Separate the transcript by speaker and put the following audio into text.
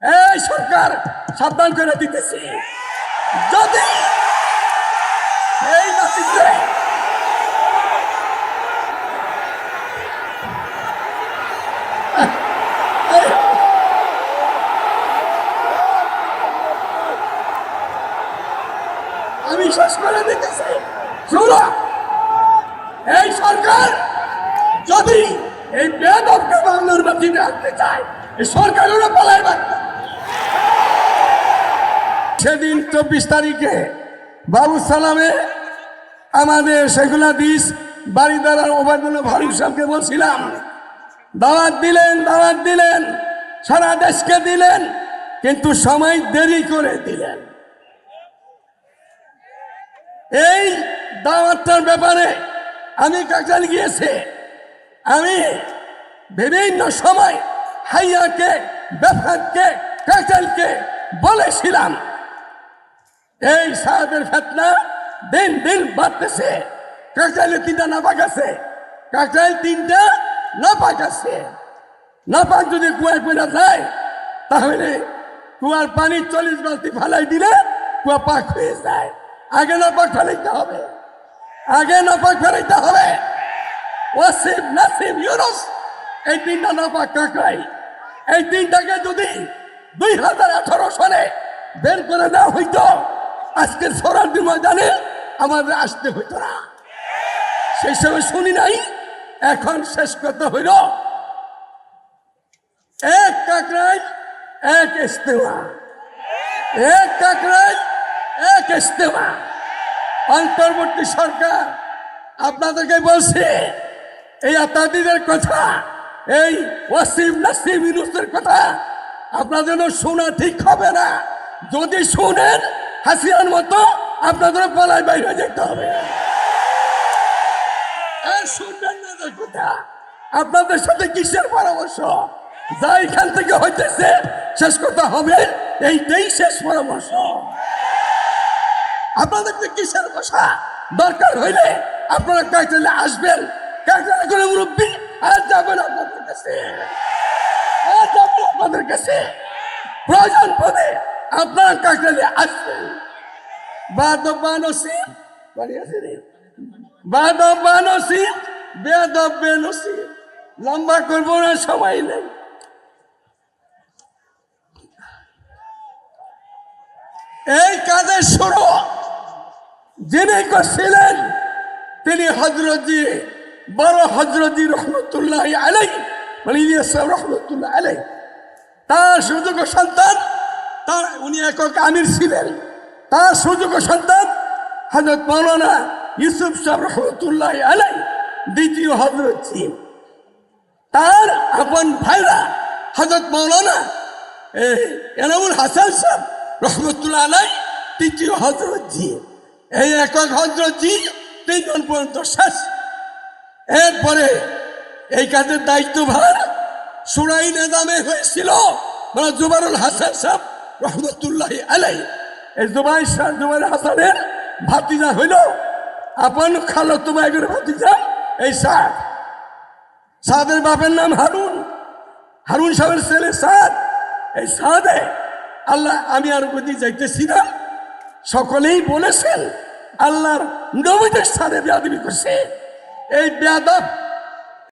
Speaker 1: এই সরকার সাবধান করে দিতেছি, যদি এই মাটিতে আমি শেষ করে দিতেছি। শুনো, এই সরকার যদি এই বেদবকে বাংলার মাটিতে আনতে চায়, এই সরকারেরও পালায় বাড়বে। সেদিন 24 তারিখে বাবু সালামে আমাদের সেগুলা দিস বাড়িদার ওবায়দুল্লাহ ফারুক সাহেবকে বলছিলাম, দাওয়াত দিলেন সারা দেশকে দিলেন, কিন্তু সময় দেরি করে দিলেন। এই দাওয়াতটার ব্যাপারে আমি কাকরাইল গিয়েছি, আমি বিভিন্ন সময় হাইয়াকে বেফাতকে কাকরাইলকে বলেছিলাম এই সাহেবের ফেতনা দিন দিন বাড়তেছে। কাকরাইলে 3টা নাপাক আছে, কাকরাইল 3টা নাপাক আছে। নাপাক যদি কুয়ায় পড়ে যায়, তাহলে কুয়ার পানি 40 বালতি ফালাই দিলে কুয়া পাক হয়ে যায়। আগে নাপাক ফেলাইতে হবে, আগে নাপাক ফেলাইতে হবে। ওয়াসিম নাসিম ইউনুস এই 3টা নাপাক কাকরাইল, এই 3টাকে যদি 2018 সালে বের করে দেওয়া হইতো, আজকের সরারদি ময়দানে আমাদের আসতে হইতো না। সেই সময় শুনি নাই, এখন শেষ কথা হইল এক কাকরাইল এক ইস্তেমা, এক কাকরাইল এক ইস্তেমা। অন্তর্বর্তী সরকার আপনাদেরকে বলছে, এই আতাদিদের কথা, এই ওয়াসিম নাসিম ইউনুসের কথা আপনাদের শোনা ঠিক হবে না। যদি শুনেন হাসিনার মতো আপনাদের পালায় বাইরে যেতে হবে। শুনবেন না কথা, আপনাদের সাথে কিসের পরামর্শ? যা এখান থেকে হইতেছে শেষ কথা হবে, এইটাই শেষ পরামর্শ। আপনাদেরকে কিসের বসা দরকার হইলে আপনারা কাকরাইলে আসবেন, কাকরাইলে করে মুরব্বী আর যাবেন আপনাদের কাছে, আর যাবেন আপনাদের কাছে। প্রয়োজন পদে আপনারা কাকরাইলে আসবেন। বাদবানসি বাড়ি আছে রে, বাদবানসি বেদব বেনসি। লম্বা করবো না, সময় নেই। এই কাজের শুরু যিনি করছিলেন তিনি হযরতজি বড় হযরতজি রহমতুল্লাহ আলাইহি, মানে ইলিয়াস রহমতুল্লাহ আলাইহি, তার সুযোগ্য সন্তান, তার উনি একক আমির ছিলেন, তার সুযোগ্য সন্তান হযরত মাওলানা ইউসুফ সাহেব রহমতুল্লাহ আলাইহি দ্বিতীয় হযরত জি, তার আপন ভাইরা হযরত মাওলানা এনামুল হাসান সাহেব রহমতুল্লাহ আলাইহি তৃতীয় হযরত জি। এই একক হযরত জি 3 জন পর্যন্ত শেষ। এরপরে এই কাজের দায়িত্বভার শুরাই নিজামে হয়েছিল মানে জুবারুল হাসান সাহেব রহমতুল্লাহ আলাইহি। এই জুবাইর হাসানের ভাতিজা হইল আপন খালাতো ভাইয়ের ভাতিজা এই সাদ। সাদের বাপের নাম হারুন, হারুন সাহেবের ছেলে সাদ। এই সাদে আল্লাহ, আমি আর বুঝি যাইতেছি না, সকলেই বলেছেন আল্লাহর নবীদের সাথে বেয়াদবি করছে। এই বেয়াদব